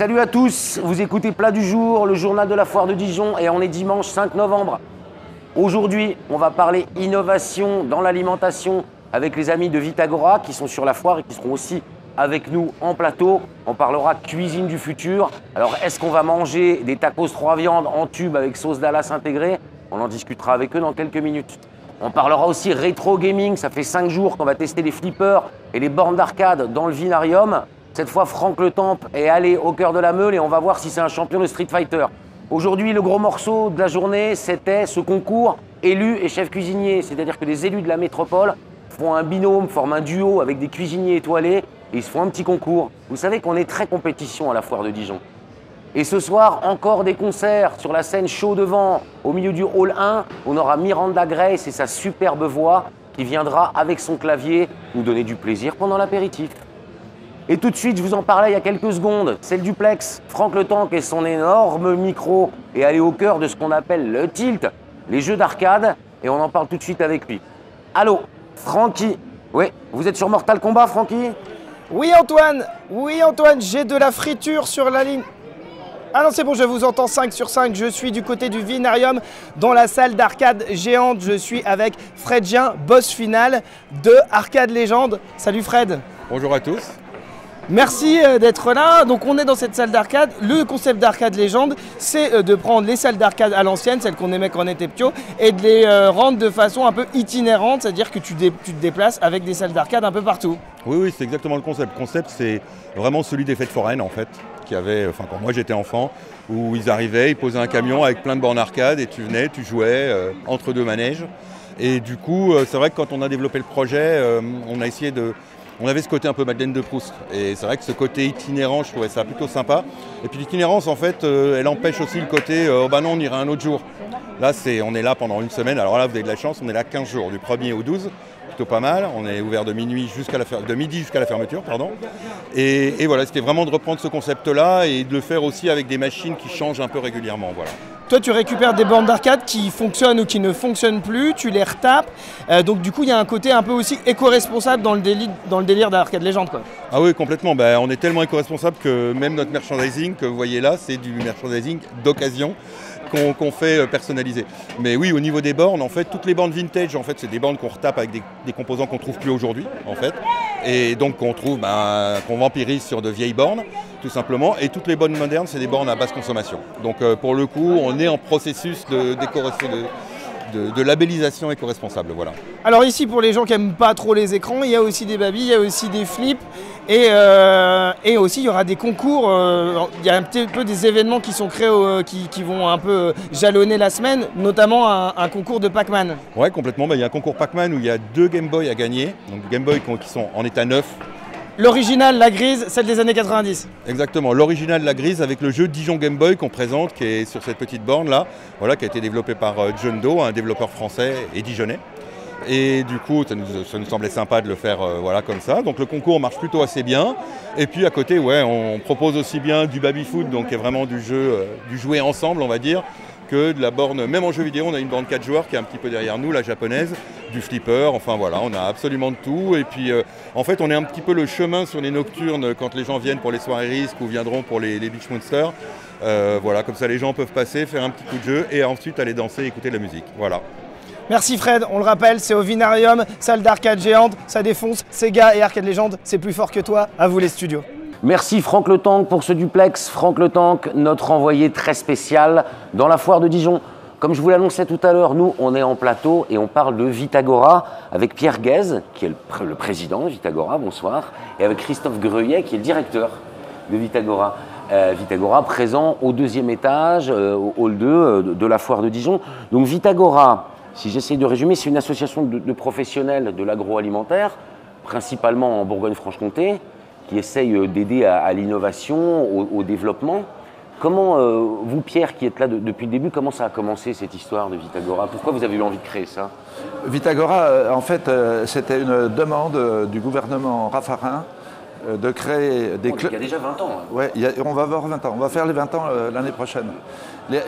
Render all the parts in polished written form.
Salut à tous, vous écoutez Plat du jour, le journal de la foire de Dijon et on est dimanche 5 novembre. Aujourd'hui, on va parler innovation dans l'alimentation avec les amis de Vitagora qui sont sur la foire et qui seront aussi avec nous en plateau. On parlera cuisine du futur. Alors, est-ce qu'on va manger des tacos 3 viandes en tube avec sauce Dallas intégrée? On en discutera avec eux dans quelques minutes. On parlera aussi rétro gaming. Ça fait 5 jours qu'on va tester les flippers et les bornes d'arcade dans le Vinarium. Cette fois, Franck Le Temple est allé au cœur de la meule et on va voir si c'est un champion de Street Fighter. Aujourd'hui, le gros morceau de la journée, c'était ce concours élus et chefs cuisiniers. C'est-à-dire que les élus de la métropole font un binôme, forment un duo avec des cuisiniers étoilés et ils se font un petit concours. Vous savez qu'on est très compétition à la foire de Dijon. Et ce soir, encore des concerts sur la scène Chaud Devant, au milieu du hall 1. On aura Miranda Grace et sa superbe voix qui viendra avec son clavier nous donner du plaisir pendant l'apéritif. Et tout de suite, je vous en parlais il y a quelques secondes, c'est le duplex. Franck Le Tank et son énorme micro est allé au cœur de ce qu'on appelle le tilt, les jeux d'arcade, et on en parle tout de suite avec lui. Allô, Francky. Oui, vous êtes sur Mortal Kombat, Francky? Oui Antoine, j'ai de la friture sur la ligne. Ah non, c'est bon, je vous entends 5 sur 5. Je suis du côté du Vinarium, dans la salle d'arcade géante. Je suis avec Fredien, boss final de Arcade Légende. Salut Fred. Bonjour à tous. Merci d'être là. Donc on est dans cette salle d'arcade. Le concept d'Arcade Légende, c'est de prendre les salles d'arcade à l'ancienne, celles qu'on aimait quand on était pio, et de les rendre de façon un peu itinérante, c'est-à-dire que tu te déplaces avec des salles d'arcade un peu partout. Oui, c'est exactement le concept. Le concept, c'est vraiment celui des fêtes foraines, en fait, qui avait, quand moi j'étais enfant, où ils arrivaient, ils posaient un camion avec plein de bornes arcade et tu venais, tu jouais entre deux manèges. Et du coup, c'est vrai que quand on a développé le projet, on a essayé de... On avait ce côté un peu Madeleine de Proust. Et c'est vrai que ce côté itinérant, je trouvais ça plutôt sympa. Et puis l'itinérance, en fait, elle empêche aussi le côté oh bah non, on ira un autre jour. Là, on est là pendant une semaine. Alors là, vous avez de la chance, on est là 15 jours, du 1er au 12. Plutôt pas mal. On est ouvert de midi jusqu'à la fermeture. Pardon. Et voilà, c'était vraiment de reprendre ce concept-là et de le faire aussi avec des machines qui changent un peu régulièrement. Voilà. Toi, tu récupères des bornes d'arcade qui fonctionnent ou qui ne fonctionnent plus, tu les retapes. Donc du coup, il y a un côté un peu aussi éco-responsable dans le délire d'Arcade Légende, quoi. Ah oui, complètement. On est tellement éco-responsable que même notre merchandising que vous voyez là, c'est du merchandising d'occasion qu'on fait personnaliser. Mais oui, au niveau des bornes, en fait, toutes les bornes vintage, en fait, c'est des bornes qu'on retape avec des composants qu'on ne trouve plus aujourd'hui, en fait. Et donc qu'on trouve, qu'on vampirise sur de vieilles bornes, tout simplement. Et toutes les bornes modernes, c'est des bornes à basse consommation. Donc pour le coup, on est en processus de labellisation éco-responsable, voilà. Alors ici, pour les gens qui n'aiment pas trop les écrans, il y a aussi des babilles, il y a aussi des flips et aussi il y aura des concours, il y a un petit peu des événements qui sont créés, qui vont un peu jalonner la semaine, notamment un concours de Pac-Man. Ouais, complètement, il y a un concours Pac-Man où il y a 2 Game Boy à gagner, donc Game Boy qui sont en état neuf. L'original, la grise, celle des années 90. Exactement, l'original, la grise, avec le jeu Dijon Game Boy qu'on présente, qui est sur cette petite borne là, voilà, qui a été développé par John Doe, un développeur français et dijonnais. Et du coup, ça nous semblait sympa de le faire voilà, comme ça. Donc le concours marche plutôt assez bien. Et puis à côté, ouais, on propose aussi bien du baby-foot, donc qui est vraiment du jeu, du jouer ensemble, on va dire, que de la borne, même en jeu vidéo, on a une borne 4 joueurs qui est un petit peu derrière nous, la japonaise, du flipper, enfin voilà, on a absolument de tout. Et puis en fait, on est un petit peu le chemin sur les nocturnes quand les gens viennent pour les soirées risques ou viendront pour les Beach Monsters. Voilà, comme ça les gens peuvent passer, faire un petit coup de jeu et ensuite aller danser et écouter de la musique. Voilà. Merci Fred, on le rappelle, c'est au Vinarium, salle d'arcade géante, ça défonce, Sega et Arcade Légende, c'est plus fort que toi, à vous les studios. Merci Franck Le Tank pour ce duplex. Franck Le Tank, notre envoyé très spécial dans la foire de Dijon. Comme je vous l'annonçais tout à l'heure, nous, on est en plateau et on parle de Vitagora avec Pierre Guèze, qui est le président de Vitagora, bonsoir, et avec Christophe Greuillet, qui est le directeur de Vitagora. Vitagora présent au 2e étage, au hall 2 de la foire de Dijon. Donc Vitagora, si j'essaie de résumer, c'est une association de professionnels de l'agroalimentaire, principalement en Bourgogne-Franche-Comté, qui essaye d'aider à l'innovation, au développement. Comment, vous Pierre, qui êtes là depuis le début, comment ça a commencé cette histoire de Vitagora? Pourquoi vous avez eu envie de créer ça? Vitagora, en fait, c'était une demande du gouvernement Raffarin de créer des clubs. Il y a déjà 20 ans. Hein. Oui, on va avoir 20 ans. On va faire les 20 ans l'année prochaine.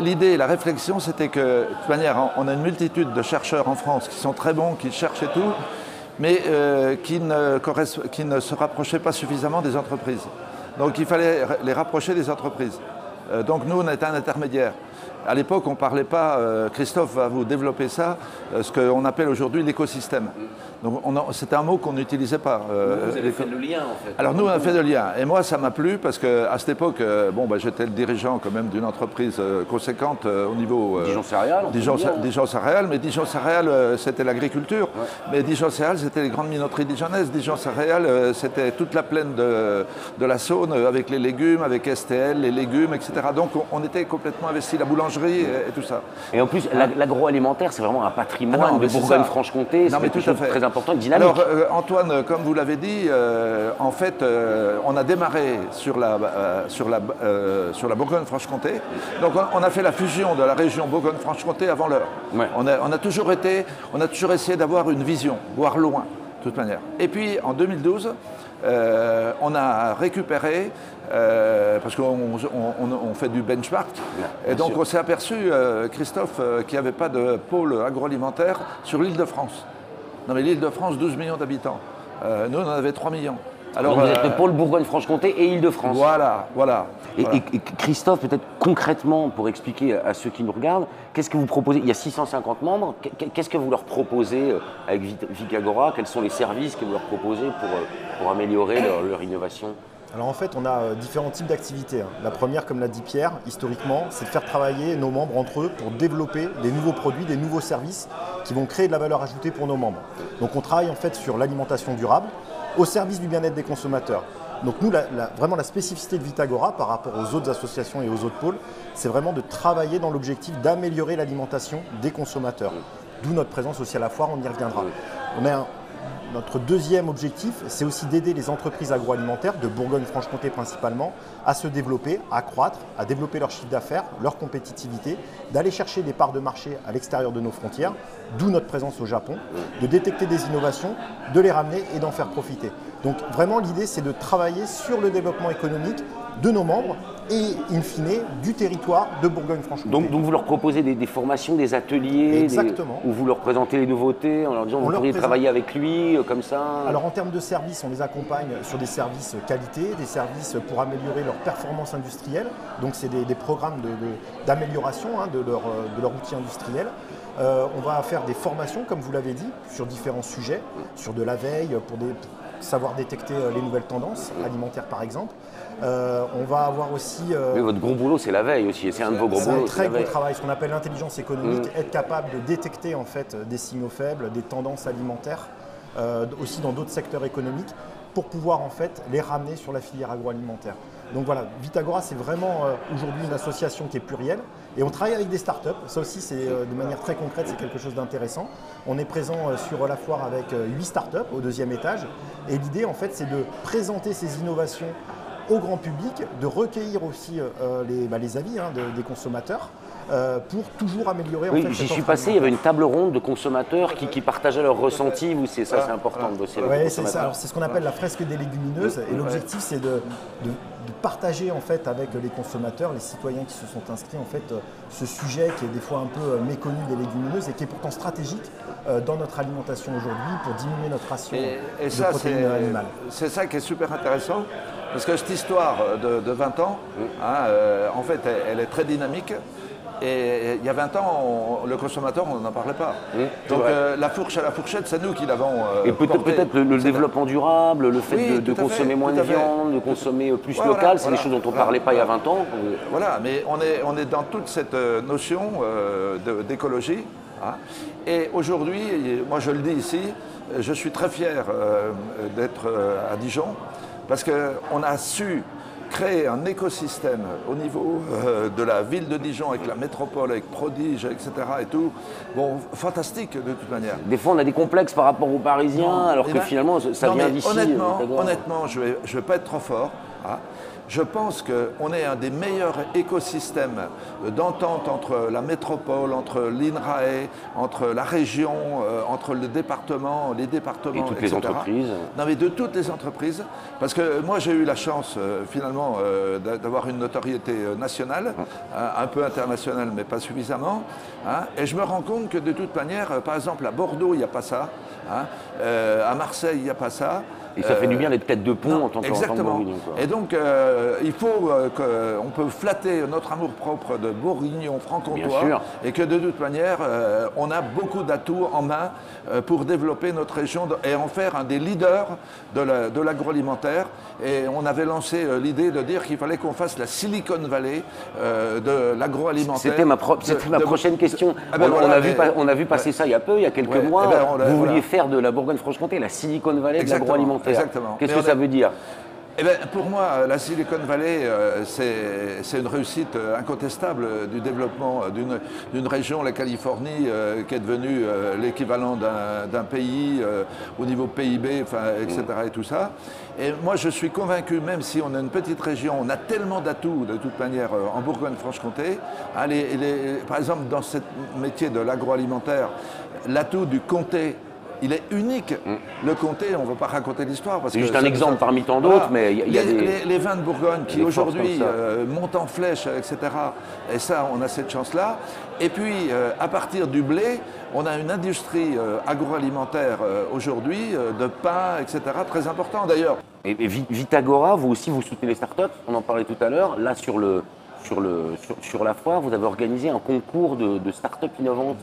L'idée, la réflexion, c'était que, de toute manière, on a une multitude de chercheurs en France qui sont très bons, qui cherchent et tout, mais qui ne se rapprochaient pas suffisamment des entreprises. Donc il fallait les rapprocher des entreprises. Donc nous, on était un intermédiaire. À l'époque, on ne parlait pas, Christophe va vous développer ça, ce qu'on appelle aujourd'hui l'écosystème. Donc c'était un mot qu'on n'utilisait pas. Vous avez fait le lien en fait. Alors nous, on a fait le lien. Et moi, ça m'a plu parce qu'à cette époque, j'étais le dirigeant quand même d'une entreprise conséquente au niveau... Dijon Céréales. Dijon Céréales, mais Dijon Céréales, c'était l'agriculture. Ouais. Mais Dijon Céréales, c'était les grandes minoteries dijonnaises. Dijon Céréales, c'était toute la plaine de la Saône avec les légumes, avec STL, les légumes, etc. Donc on était complètement investi, la boulangerie et tout ça. Et en plus, l'agroalimentaire, c'est vraiment un patrimoine de Bourgogne-Franche-Comté. C'est quelque chose de très important, dynamique. Alors Antoine, comme vous l'avez dit, en fait, on a démarré sur la Bourgogne-Franche-Comté. Donc on a fait la fusion de la région Bourgogne-Franche-Comté avant l'heure. Ouais. On a toujours essayé d'avoir une vision, voir loin, de toute manière. Et puis en 2012, on a récupéré, parce qu'on fait du benchmark, et donc on s'est aperçu, Christophe, qu'il n'y avait pas de pôle agroalimentaire sur l'Île-de-France. Non mais l'Île-de-France, 12 millions d'habitants. Nous, on en avait 3 millions. Alors, donc vous êtes le pôle Bourgogne-Franche-Comté et Île-de-France. Voilà. Et Christophe, peut-être concrètement, pour expliquer à ceux qui nous regardent, qu'est-ce que vous proposez? Il y a 650 membres, qu'est-ce que vous leur proposez avec Vitagora? Quels sont les services que vous leur proposez pour améliorer leur innovation? Alors en fait, on a différents types d'activités. La première, comme l'a dit Pierre, historiquement, c'est de faire travailler nos membres entre eux pour développer des nouveaux produits, des nouveaux services qui vont créer de la valeur ajoutée pour nos membres. Donc on travaille en fait sur l'alimentation durable au service du bien-être des consommateurs. Donc nous, vraiment la spécificité de Vitagora par rapport aux autres associations et aux autres pôles, c'est vraiment de travailler dans l'objectif d'améliorer l'alimentation des consommateurs. D'où notre présence aussi à la foire, on y reviendra. Notre deuxième objectif, c'est aussi d'aider les entreprises agroalimentaires, de Bourgogne-Franche-Comté principalement, à se développer, à croître, à développer leur chiffre d'affaires, leur compétitivité, d'aller chercher des parts de marché à l'extérieur de nos frontières, d'où notre présence au Japon, de détecter des innovations, de les ramener et d'en faire profiter. Donc vraiment l'idée, c'est de travailler sur le développement économique de nos membres et, in fine, du territoire de Bourgogne-Franche-Comté. Donc vous leur proposez des formations, des ateliers, où vous leur présentez les nouveautés en leur disant vous pourriez travailler avec lui, comme ça. Alors en termes de services, on les accompagne sur des services qualité, des services pour améliorer leur performance industrielle. Donc c'est des programmes d'amélioration de leur outil industriel. On va faire des formations, comme vous l'avez dit, sur différents sujets, sur de la veille, pour savoir détecter les nouvelles tendances alimentaires par exemple. On va avoir aussi... Mais votre gros boulot, c'est la veille aussi, c'est un de vos gros boulots. C'est un très gros travail, ce qu'on appelle l'intelligence économique, être capable de détecter en fait des signaux faibles, des tendances alimentaires, aussi dans d'autres secteurs économiques, pour pouvoir en fait les ramener sur la filière agroalimentaire. Donc voilà, Vitagora, c'est vraiment aujourd'hui une association qui est plurielle et on travaille avec des startups. Ça aussi, c'est de manière très concrète, c'est quelque chose d'intéressant. On est présent sur la foire avec 8 startups au 2e étage et l'idée en fait, c'est de présenter ces innovations au grand public, de recueillir aussi les avis des consommateurs pour toujours améliorer. Oui, j'y suis passé, il y avait une table ronde de consommateurs qui partageaient leurs ressentis. C'est important de bosser avec les consommateurs. C'est ce qu'on appelle la fresque des légumineuses et l'objectif c'est de partager en fait avec les consommateurs, les citoyens qui se sont inscrits en fait ce sujet qui est des fois un peu méconnu des légumineuses et qui est pourtant stratégique dans notre alimentation aujourd'hui pour diminuer notre ration de protéines animales. C'est ça qui est super intéressant parce que cette histoire de 20 ans, en fait, elle est très dynamique. Et il y a 20 ans, le consommateur, on n'en parlait pas. Donc la fourche à la fourchette, c'est nous qui l'avons Et peut-être le développement durable, le fait de consommer moins de viande, de consommer plus local, c'est des choses dont on ne parlait pas il y a 20 ans. Voilà, mais on est dans toute cette notion d'écologie. Et aujourd'hui, moi je le dis ici, je suis très fier d'être à Dijon parce qu'on a su créer un écosystème au niveau de la ville de Dijon avec la métropole, avec Prodige, etc. et tout. Bon, fantastique de toute manière. Des fois, on a des complexes par rapport aux Parisiens, alors que finalement, ça vient d'ici. Honnêtement, je vais pas être trop fort. Je pense qu'on est un des meilleurs écosystèmes d'entente entre la métropole, entre l'INRAE, entre la région, entre les départements, et toutes etc. les entreprises. Non, mais de toutes les entreprises. Parce que moi, j'ai eu la chance, finalement, d'avoir une notoriété nationale, un peu internationale, mais pas suffisamment. Et je me rends compte que de toute manière, par exemple, à Bordeaux, il n'y a pas ça. À Marseille, il n'y a pas ça. Et ça fait du bien d'être tête de pont en tant que Bourguignon. Et donc, il faut qu'on peut flatter notre amour-propre de Bourguignon franc-comtois et que de toute manière, on a beaucoup d'atouts en main pour développer notre région et en faire un des leaders de l'agroalimentaire. Et on avait lancé l'idée de dire qu'il fallait qu'on fasse la Silicon Valley de l'agroalimentaire. C'était ma prochaine question. On a vu passer ça il y a quelques mois. Vous vouliez faire de la Bourgogne-Franche-Comté la Silicon Valley de l'agroalimentaire. Exactement. Qu'est-ce que ça veut dire? Eh bien, pour moi, la Silicon Valley, c'est une réussite incontestable du développement d'une région, la Californie, qui est devenue l'équivalent d'un pays au niveau PIB, etc. et tout ça. Et moi, je suis convaincu, même si on a une petite région, on a tellement d'atouts, de toute manière, en Bourgogne-Franche-Comté. Par exemple, dans ce métier de l'agroalimentaire, l'atout du comté, il est unique. Le comté, on ne va pas raconter l'histoire. C'est juste un exemple parmi tant d'autres, mais il y a les vins de Bourgogne qui aujourd'hui montent en flèche, etc. Et ça, on a cette chance-là. Et puis, à partir du blé, on a une industrie agroalimentaire aujourd'hui, de pain, etc., très important d'ailleurs. Et Vitagora, vous aussi, vous soutenez les startups, on en parlait tout à l'heure. Là, sur la foire, vous avez organisé un concours de startups innovantes.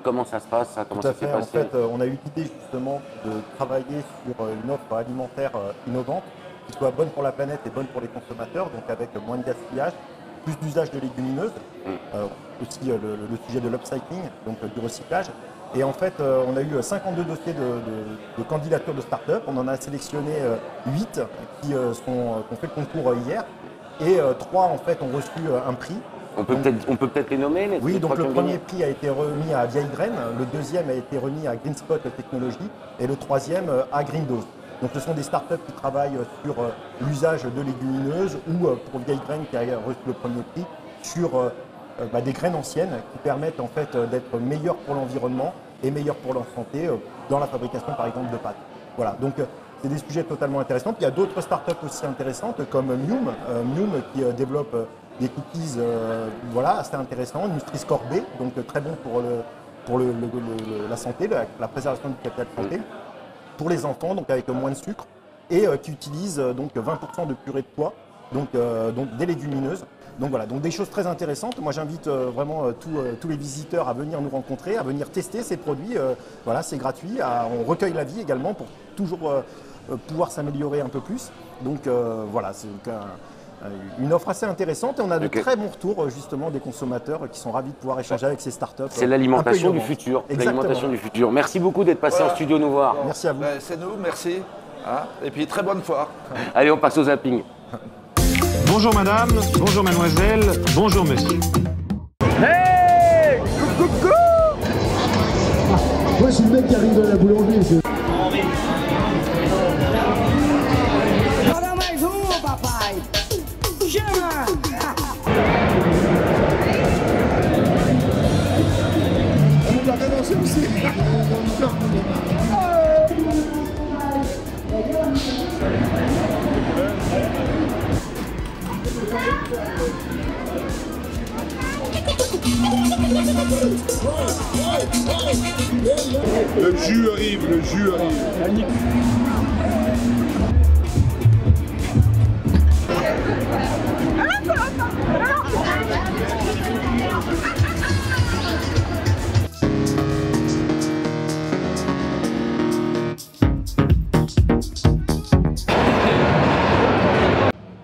Comment ça se passe? Tout à fait. En fait, on a eu l'idée justement de travailler sur une offre alimentaire innovante qui soit bonne pour la planète et bonne pour les consommateurs, donc avec moins de gaspillage, plus d'usage de légumineuses, aussi le sujet de l'upcycling, donc du recyclage. Et en fait, on a eu 52 dossiers de candidatures de start-up. On en a sélectionné 8 qui ont fait le concours hier et 3 en fait ont reçu un prix. On peut peut-être les nommer. Oui, donc le premier prix a été remis à Vieille Graine, le deuxième a été remis à Greenspot Technologies et le troisième à Grindose. Donc ce sont des startups qui travaillent sur l'usage de légumineuses ou pour Vieille Graine qui a reçu le premier prix sur des graines anciennes qui permettent en fait d'être meilleures pour l'environnement et meilleures pour leur santé dans la fabrication par exemple de pâtes. Voilà, donc c'est des sujets totalement intéressants. Puis il y a d'autres startups aussi intéressantes comme Mium qui développe des cookies assez intéressants, Nutri-Score B, donc très bon pour la santé, la préservation du capital santé, pour les enfants, donc avec moins de sucre, et qui utilise donc 20% de purée de pois, donc des légumineuses. Donc voilà, donc des choses très intéressantes. Moi j'invite vraiment tous les visiteurs à venir nous rencontrer, à venir tester ces produits. Voilà, c'est gratuit. On recueille l'avis également pour toujours pouvoir s'améliorer un peu plus. Donc voilà, c'est une offre assez intéressante et on a de très bons retours justement des consommateurs qui sont ravis de pouvoir échanger avec ces startups. C'est l'alimentation du futur. L'alimentation du futur. Merci beaucoup d'être passé en studio nous voir. Merci à vous. C'est nous, merci. Et puis très bonne foire. Allez, on passe au zapping. Bonjour madame, bonjour mademoiselle, bonjour monsieur. Hey, coucou. Moi je suis le mec qui arrive dans la boulangerie. Bora mais papai. Chama! On va balancer aussi. Le jus arrive, le jus arrive.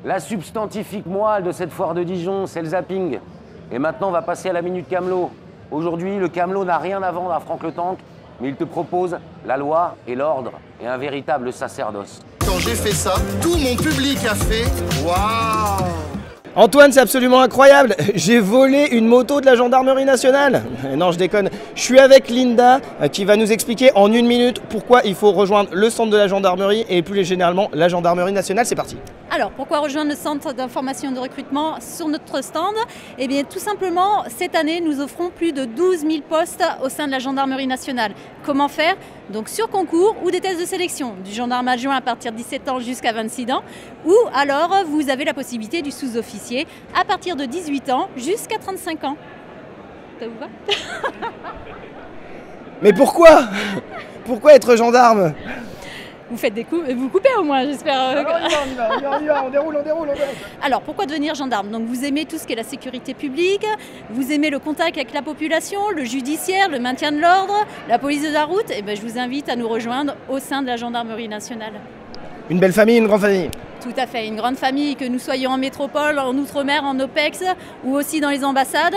La substantifique moelle de cette foire de Dijon, c'est le zapping. Et maintenant, on va passer à la Minute Camelot. Aujourd'hui, le Camelot n'a rien à vendre à Franck Le Tank, mais il te propose la loi et l'ordre et un véritable sacerdoce. Quand j'ai fait ça, tout mon public a fait waouh! Antoine, c'est absolument incroyable. J'ai volé une moto de la gendarmerie nationale. Non, je déconne. Je suis avec Linda qui va nous expliquer en 1 minute pourquoi il faut rejoindre le centre de la gendarmerie et plus généralement la gendarmerie nationale. C'est parti. Alors, pourquoi rejoindre le centre d'information et de recrutement sur notre stand? Eh bien, tout simplement, cette année, nous offrons plus de 12 000 postes au sein de la gendarmerie nationale. Comment faire? Donc sur concours ou des tests de sélection, du gendarme adjoint à partir de 17 ans jusqu'à 26 ans, ou alors vous avez la possibilité du sous-officier à partir de 18 ans jusqu'à 35 ans. Ça vous va? Mais pourquoi? Pourquoi être gendarme? Vous faites des coups, vous coupez au moins, j'espère. On déroule. Alors, pourquoi devenir gendarme? Donc, vous aimez tout ce qui est la sécurité publique, vous aimez le contact avec la population, le judiciaire, le maintien de l'ordre, la police de la route. Et je vous invite à nous rejoindre au sein de la Gendarmerie nationale. Une belle famille, une grande famille. Tout à fait, une grande famille, que nous soyons en métropole, en outre-mer, en OPEX ou aussi dans les ambassades.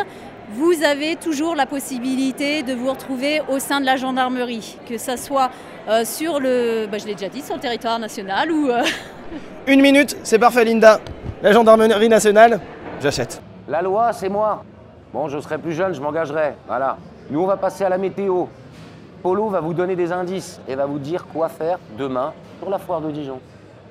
Vous avez toujours la possibilité de vous retrouver au sein de la gendarmerie, que ça soit sur le, je l'ai déjà dit, sur le territoire national ou... 1 minute, c'est parfait Linda. La gendarmerie nationale, j'achète. La loi, c'est moi. Bon, je serai plus jeune, je m'engagerai. Voilà. Nous, on va passer à la météo. Polo va vous donner des indices et va vous dire quoi faire demain sur la foire de Dijon.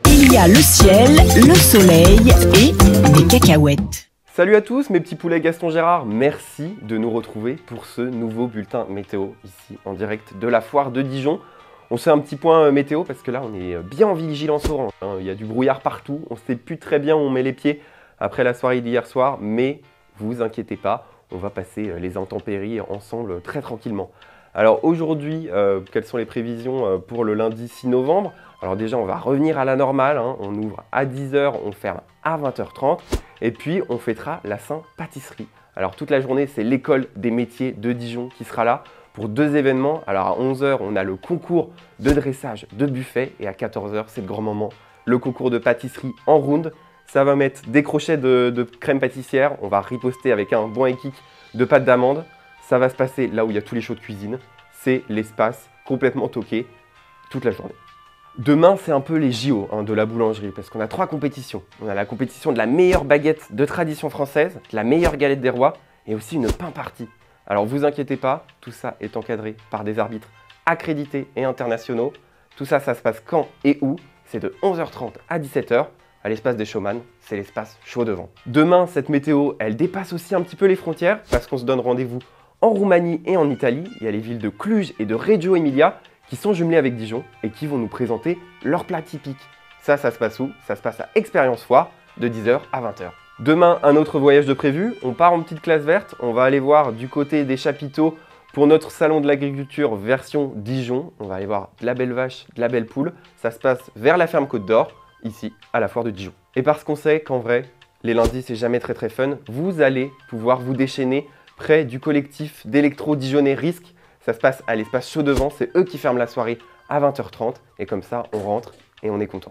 Il y a le ciel, le soleil et des cacahuètes. Salut à tous mes petits poulets Gaston Gérard, merci de nous retrouver pour ce nouveau bulletin météo ici en direct de la foire de Dijon. On fait un petit point météo parce que là on est bien en vigilance orange, il y a du brouillard partout, on ne sait plus très bien où on met les pieds après la soirée d'hier soir, mais vous inquiétez pas, on va passer les intempéries ensemble très tranquillement. Alors aujourd'hui, quelles sont les prévisions pour le lundi 6 novembre? Alors déjà on va revenir à la normale, on ouvre à 10 h, on ferme à 20 h 30 et puis on fêtera la Saint-Pâtisserie. Alors toute la journée c'est l'école des métiers de Dijon qui sera là pour 2 événements. Alors à 11 h on a le concours de dressage de buffet et à 14 h c'est le grand moment, le concours de pâtisserie en round. Ça va mettre des crochets de crème pâtissière, on va riposter avec un bon kick de pâte d'amande. Ça va se passer là où il y a tous les shows de cuisine, c'est l'espace complètement toqué toute la journée. Demain, c'est un peu les JO de la boulangerie parce qu'on a 3 compétitions. On a la compétition de la meilleure baguette de tradition française, la meilleure galette des rois et aussi une pain party. Alors vous inquiétez pas, tout ça est encadré par des arbitres accrédités et internationaux. Tout ça, ça se passe quand et où? C'est de 11 h 30 à 17 h à l'espace des showman, c'est l'espace chaud devant. Demain, cette météo, elle dépasse aussi un petit peu les frontières parce qu'on se donne rendez-vous en Roumanie et en Italie. Il y a les villes de Cluj et de Reggio Emilia qui sont jumelés avec Dijon et qui vont nous présenter leurs plats typiques. Ça se passe où? Ça se passe à Expérience Foire de 10 h à 20 h. Demain, un autre voyage de prévu. On part en petite classe verte. On va aller voir du côté des chapiteaux pour notre salon de l'agriculture version Dijon. On va aller voir de la belle vache, de la belle poule. Ça se passe vers la ferme Côte d'Or, ici à la foire de Dijon. Et parce qu'on sait qu'en vrai, les lundis c'est jamais très fun, vous allez pouvoir vous déchaîner près du collectif d'électro-dijonnais Risque. Ça se passe à l'espace chaud devant, c'est eux qui ferment la soirée à 20 h 30 et comme ça on rentre et on est content.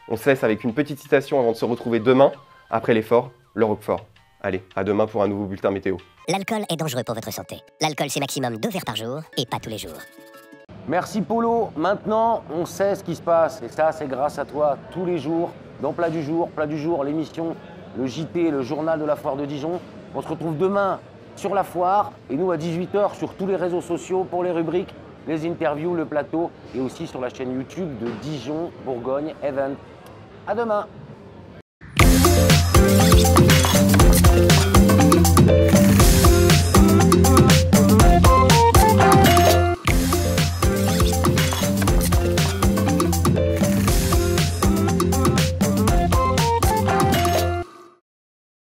On se laisse avec une petite citation avant de se retrouver demain, après l'effort, le Roquefort. Allez, à demain pour un nouveau bulletin météo. L'alcool est dangereux pour votre santé. L'alcool c'est maximum 2 verres par jour et pas tous les jours. Merci Polo, maintenant on sait ce qui se passe et ça c'est grâce à toi tous les jours dans Plat du jour, l'émission, le JT, le journal de la foire de Dijon. On se retrouve demain sur la foire et nous à 18 h sur tous les réseaux sociaux pour les rubriques, les interviews, le plateau et aussi sur la chaîne YouTube de Dijon Bourgogne Event. À demain.